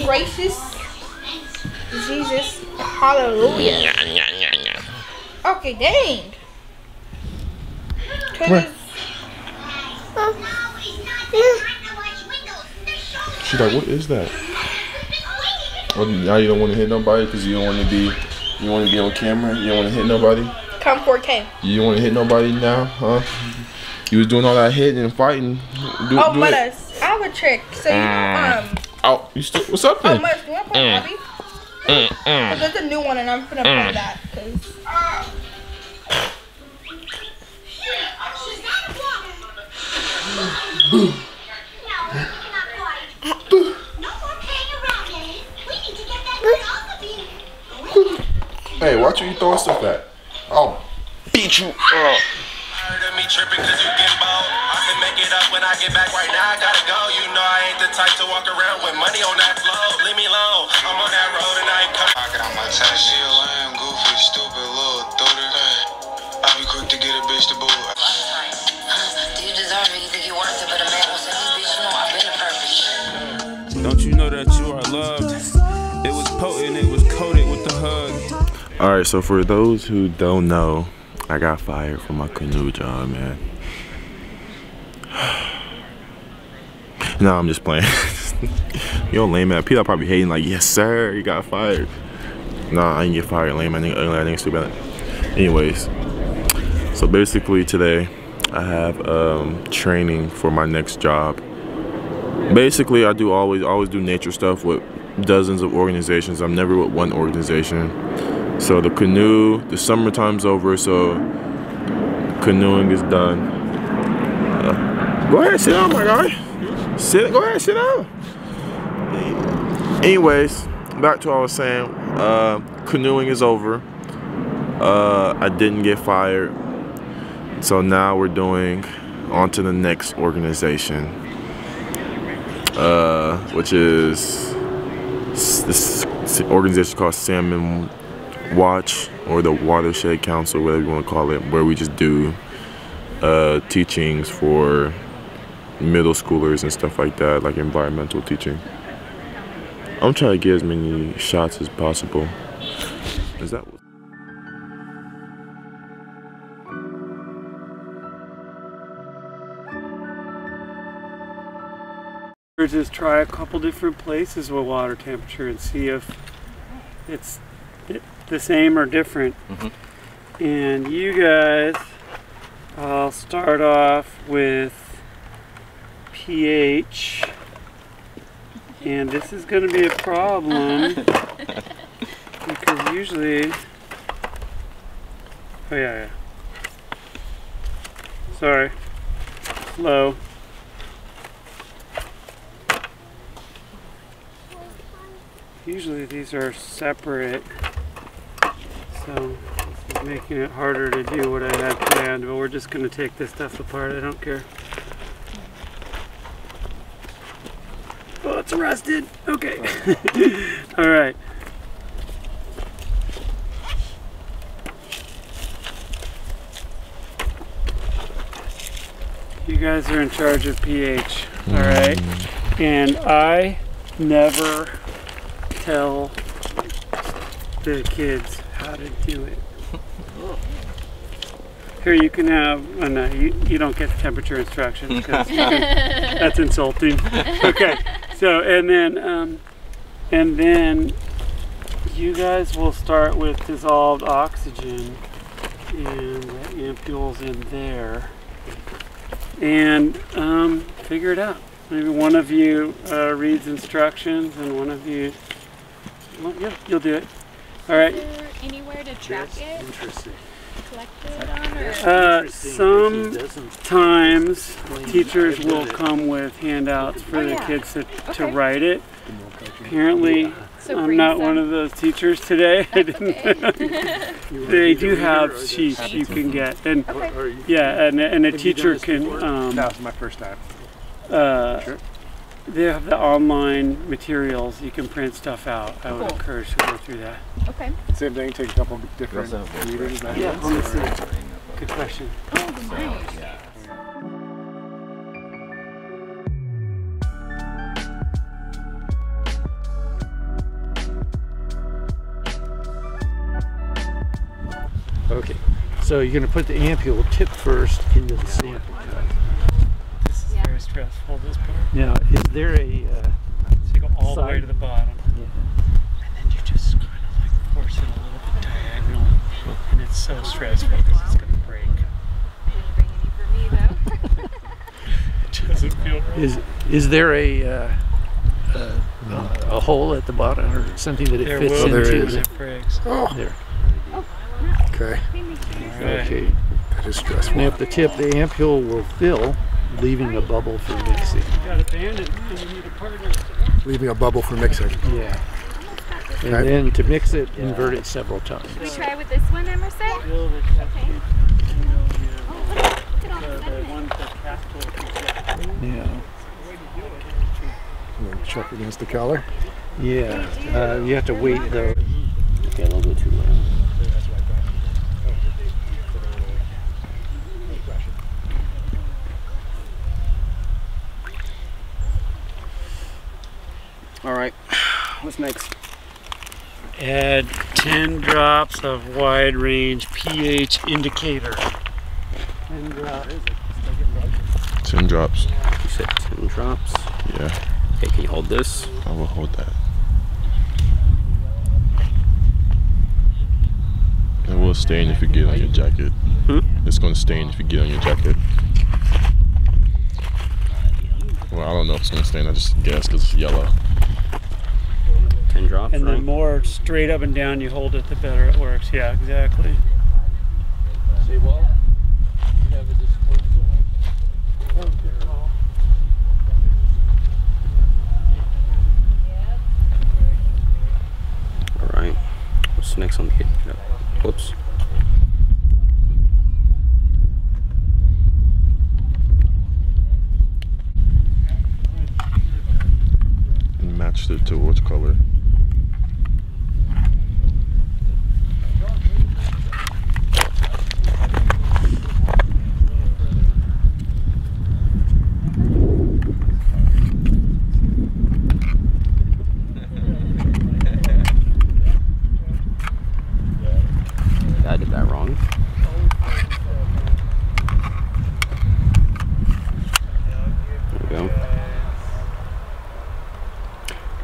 gracious. Jesus. Hallelujah. Okay, dang. What? She's like, what is that? Oh, now you don't want to hit nobody because you don't want to be on camera. You don't want to hit nobody. Come 4K. You don't want to hit nobody now, huh? You was doing all that hitting and fighting. Do but it. I have a trick. So you Oh, you still? What's up then? Oh, Mus, you want to play Bobby? Cause there's a new one and I'm gonna play that. Cause. Hey, watch where you throwing stuff at. I'll beat you up. Tired of me tripping cause you get bold. I can make it up when I get back. Right now I gotta go. You know I ain't the type to walk around with money on that flow. Leave me alone. I'm on that road and I ain't coming. Pocket on my time. She a lame, goofy, stupid little daughter. I be quick to get a bitch to boo. Do you deserve it? You think you worth it? But a man will say, bitch, you know I've been a purpose. Don't you know that you are loved? It was potent, it was coated with the hug. Alright, so for those who don't know, I got fired from my canoe job, man. No, I'm just playing. Yo, lame man. People are probably hating like, yes sir, you got fired. Nah, I didn't get fired, lame man. I think it's too bad. Anyways, so basically today I have training for my next job. Basically, I do always do nature stuff with dozens of organizations. I'm never with one organization. So the canoe, the summertime's over, so canoeing is done. Go ahead, sit down, my guy. Go ahead, sit down. Anyways, back to what I was saying. Canoeing is over. I didn't get fired. So now we're doing on to the next organization. Which is this organization called Salmon Watch, or the Watershed Council, whatever you want to call it, where we just do teachings for middle schoolers and stuff like that, like environmental teaching. I'm trying to get as many shots as possible. Is that what? Just try a couple different places with water temperature and see if it's the same or different. And you guys, I'll start off with pH, and this is going to be a problem because usually, sorry, slow. Usually these are separate, so this is making it harder to do what I had planned, but we're just going to take this stuff apart, I don't care. Oh, it's rusted! Okay. Alright. You guys are in charge of pH, alright? And I never tell the kids how to do it. Here you can have, oh no, you don't get the temperature instructions because that's insulting. Okay, so and then you guys will start with dissolved oxygen and the ampules in there, and figure it out. Maybe one of you reads instructions and one of you, well, yeah, you'll do it. All right. Is there anywhere to track it? Interesting. Collect it on, or? Sometimes teachers will come with handouts for the kids to write it. Apparently, I'm not one of those teachers today. I didn't. They do have sheets you can get, and yeah, and a teacher can. That was my first time. Sure. They have the online materials. You can print stuff out. I would encourage you to go through that. Okay. Same thing, take a couple different readings. Yeah, let me see. Good question. Oh, nice. So you're going to put the ampule tip first into the sample cup. This is very stressful, this part. Now, is there a... so you go all the way to the bottom. Yeah. And then you just kind of like force it a little bit diagonal. And it's so stressful because it's going to break. It doesn't feel right. Is there a hole at the bottom or something that it fits into? There is. It breaks. Oh. There. Okay. Okay. That is stressful. Now at the tip, the ampule will fill, leaving a bubble for mixing. You got a band and you need a partner. Leaving a bubble for mixing. Yeah. And then to mix it, invert it several times. Can we try with this one, Emerson? Okay. Yeah. And then check against the color. Yeah. You have to wait though. Okay, a little bit too low. All right, what's next? Add 10 drops of wide range pH indicator. 10 drops. 10 drops. You said 10 drops? Yeah. Okay, can you hold this? I will hold that. It will stain if you get on your jacket. It's going to stain if you get on your jacket. Well, I don't know if it's going to stain. I just guess because it's yellow. 10 drops, and right? the more straight up and down you hold it, the better it works. Yeah, exactly. See, well, you have a disposal. All right. What's next on the kit? Whoops. And matched it to which color? I did that wrong. There we go.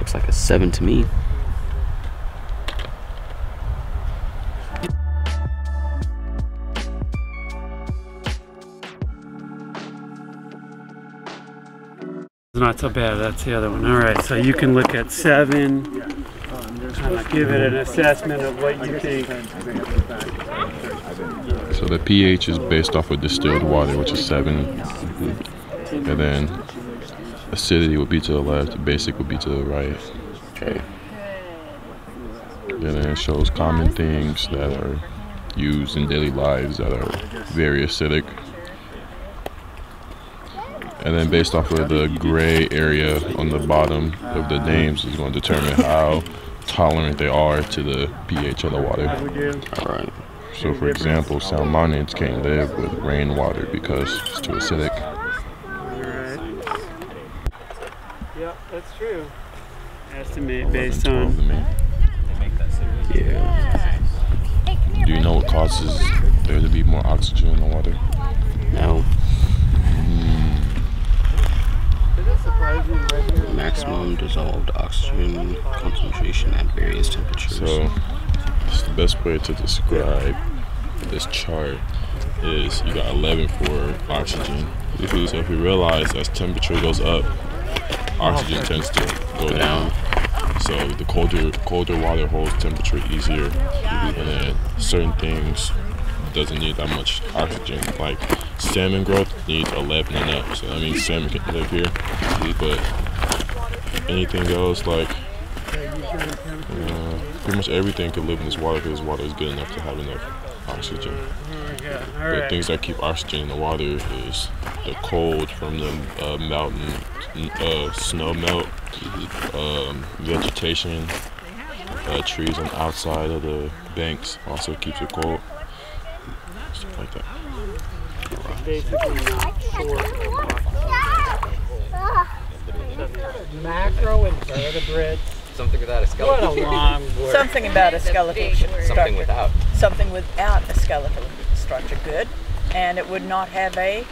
Looks like a 7 to me. Not so bad, that's the other one. All right, so you can look at 7, give it an assessment of what you think. So the pH is based off of distilled water, which is 7. And then acidity would be to the left, basic would be to the right. Okay. And then it shows common things that are used in daily lives that are very acidic. And then based off of the gray area on the bottom of the names is going to determine how tolerant they are to the pH of the water. All right. So for example, salmonids can't live with rainwater because it's too acidic. Yep, that's true. Estimate based on. Yeah. Do you know what causes there to be more oxygen in the water? No. Maximum dissolved oxygen concentration at various temperatures. So, it's the best way to describe this chart is you got 11 for oxygen. So if you realize as temperature goes up, oxygen tends to go down. So the colder water holds temperature easier, and then certain things doesn't need that much oxygen. Like salmon growth needs 11 and up, so that means salmon can live here. But anything else, like pretty much everything could live in this water because this water is good enough to have enough oxygen. But things that keep oxygen in the water is the cold from the mountain snow melt, vegetation, trees on the outside of the banks also keeps it cold. Stuff like that. Macroinvertebrates. Something without a skeleton. What a long word. Something about a skeleton. Something without. Something without a skeletal structure. Good. And it would not have a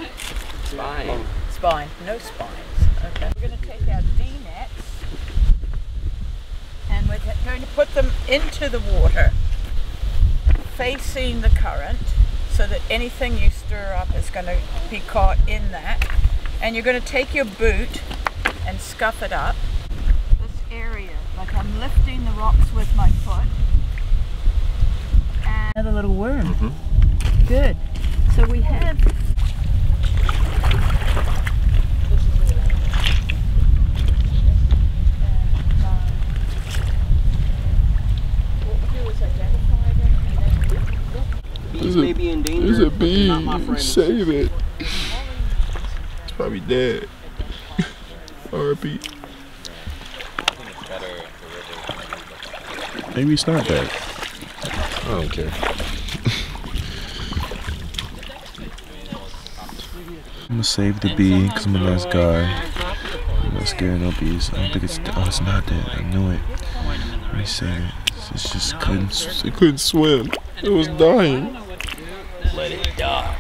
Spine. spine. No spines. Okay. We're going to take our D-nets and we're going to put them into the water, facing the current, so that anything you stir up is going to be caught in that. And you're going to take your boot and scuff it up. This area, like I'm lifting the rocks with my foot. And another little worm. Mm-hmm. Good. So we have... Bees may be in danger. There's a bee. Not my friend. Save it. It's probably dead. R.I.P. Maybe it's not dead. I don't care. I'm gonna save the bee because I'm a nice guy. I'm not scared of no bees. I don't think it's. Oh, it's not dead. I knew it. Let me save it. It just it couldn't swim. It was dying. Let it die.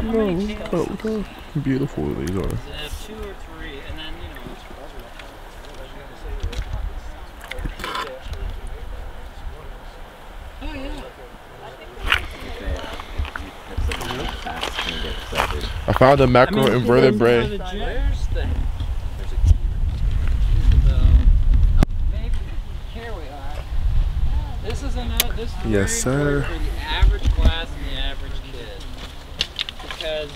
No, look how beautiful these are. I found a macro invertebrate. Yes, sir. For the average class and the average kid, because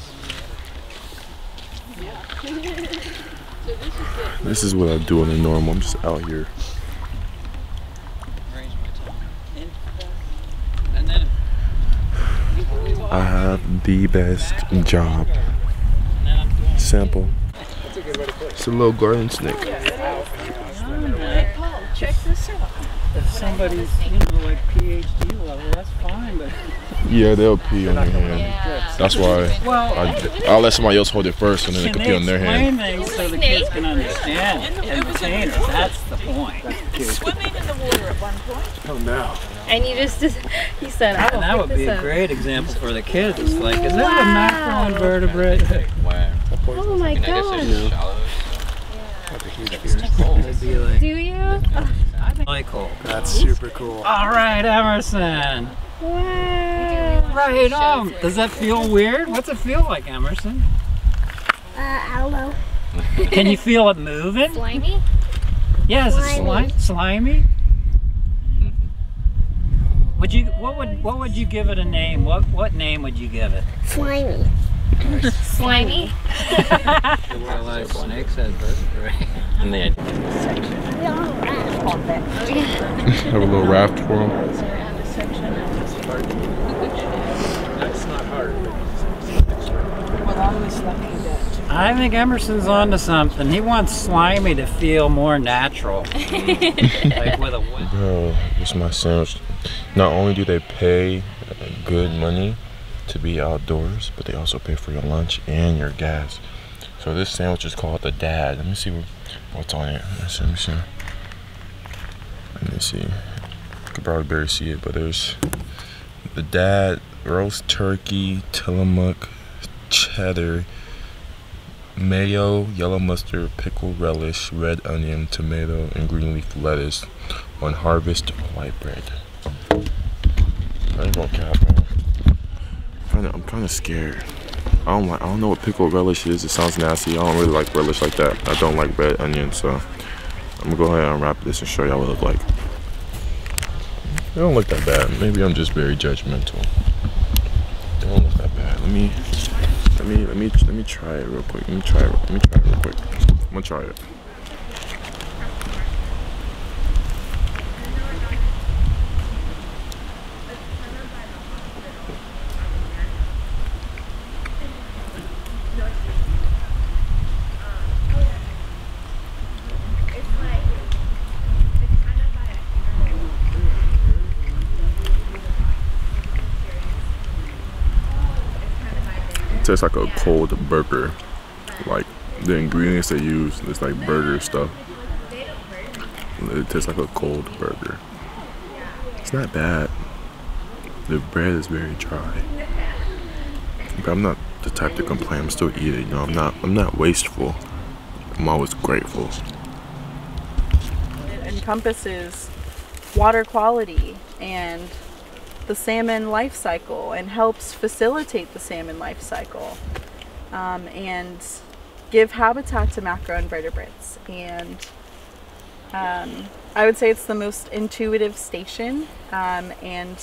This is what I do on the normal. I'm just out here. I have the best job. Sample. It's a little garden snake. Hey, Paul, check this out. if somebody's, like PhD level, that's fine, but... Yeah, they'll pee on your hand. Yeah. That's why I'll let somebody else hold it first, and then they can pee on their hand. Explain things so the kids can understand and retain it. That's the point. Swimming in the water at one point. Oh, no. And you just, he said, I will that would be a great example for the kids. It's like, is that a macroinvertebrate? Wow. Oh my god. Like, do you? I think really cool. That's super cool. All right, Emerson. Wow. Right on. Does that feel weird? What's it feel like, Emerson? I don't know. Can you feel it moving? Slimy? Yeah, is it slimy? What would you give it a name? What name would you give it? Slimy. Slimy? Well, like snakes had vertebrae. And they Have a little raft for them. That's not hard. I think Emerson's onto something. He wants Slimy to feel more natural. Like with a Bro, this is my sandwich. Not only do they pay good money to be outdoors, but they also pay for your lunch and your gas. So this sandwich is called the Dad. Let me see what's on it. Let me see. You can probably barely see it, but there's the Dad roast turkey, tillamook, cheddar, mayo, yellow mustard, pickle relish, red onion, tomato, and green leaf lettuce on harvest white bread. I ain't gonna cap, man. I'm kind of scared. I don't know what pickle relish is. It sounds nasty. I don't really like relish like that. I don't like red onion, so I'm gonna go ahead and unwrap this and show y'all what it look like. It don't look that bad. Maybe I'm just very judgmental. It don't look that bad. Let me try it real quick. Let me try it real quick. I'm gonna try it. It tastes like a cold burger. Like the ingredients they use, it's like burger stuff. It tastes like a cold burger. It's not bad. The bread is very dry. But I'm not the type to complain. I'm still eating. You know, I'm not wasteful. I'm always grateful. It encompasses water quality and the salmon life cycle and helps facilitate the salmon life cycle and give habitat to macroinvertebrates. And I would say it's the most intuitive station, and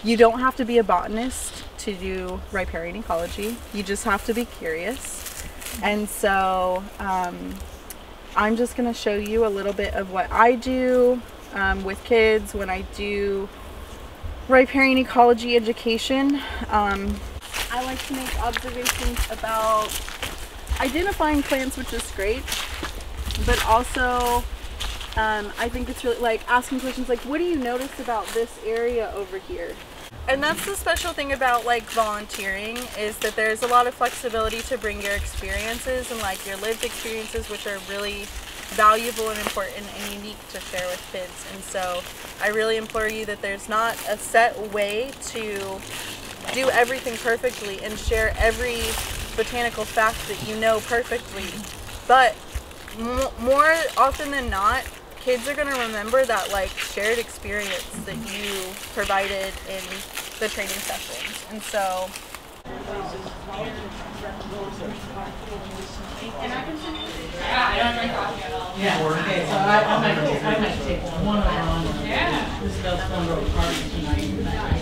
you don't have to be a botanist to do riparian ecology. You just have to be curious. And so I'm just going to show you a little bit of what I do with kids when I do riparian ecology education. I like to make observations about identifying plants, which is great, but also I think it's really like asking questions like, what do you notice about this area over here? And that's the special thing about like volunteering, is that there's a lot of flexibility to bring your experiences and like your lived experiences, which are really valuable and important and unique to share with kids. And so I really implore you that there's not a set way to do everything perfectly and share every botanical fact that you know perfectly, but more often than not, kids are going to remember that like shared experience that you provided in the training sessions. And so Okay, so I might take one on. This stuff's going to go apart tonight.